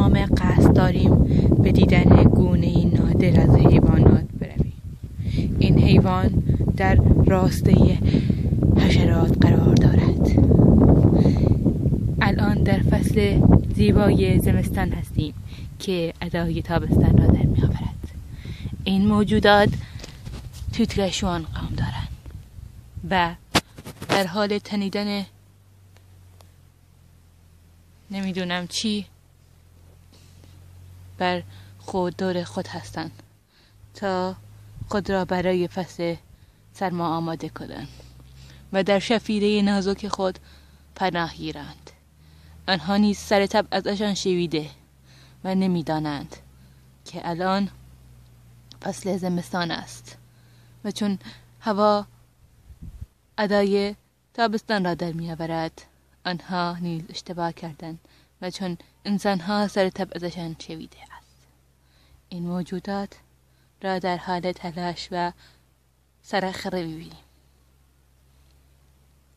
تمام قصد داریم به دیدن گونه‌ای نادر از حیوانات برویم. این حیوان در راسته حشرات قرار دارد. الان در فصل زیبای زمستان هستیم که ادای تابستان را در می آورد. این موجودات توتگشوان قوم دارند و در حال تنیدن نمیدونم چی بر خود دور خود هستند تا خود را برای فصل سرما آماده کنند و در شفیره نازک خود پناه گیرند. آنها نیز سر تب ازشان شویده و نمیدانند که الان فصل زمستان است و چون هوا ادای تابستان را در می آورد آنها نیز اشتباه کردند و چون انسانها سر تب ازشان شویده است. این موجودات را در حال تلاش و سرخره می‌بینیم.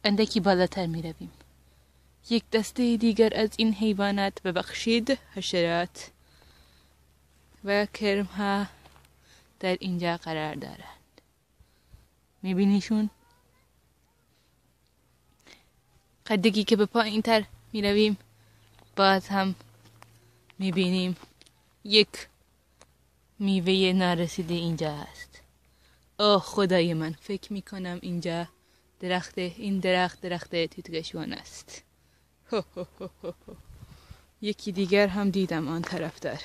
اندکی بالاتر می رویم. یک دسته دیگر از این حیوانات ببخشید حشرات و کرم‌ها در اینجا قرار دارند. می‌بینیشون؟ قدکی که به پایین تر می رویم باز هم می‌بینیم یک میوه نارسیده اینجا هست. اوه خدای من، فکر می‌کنم اینجا این درخت توتگشوان است. یکی دیگر هم دیدم آن طرف در.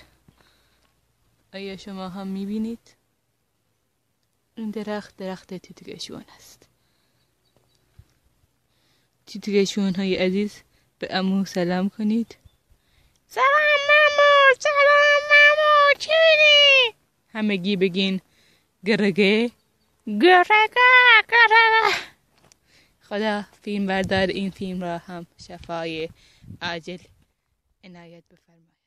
آیا شما هم می‌بینید؟ این درخت توتگشوان است. توتگشوان های عزیز به عمو سلام کنید. سلام مامو، چی؟ همگی بگین گرگه. خدا فیلم بردار این فیلم را هم شفای عاجل عنایت بفرماید.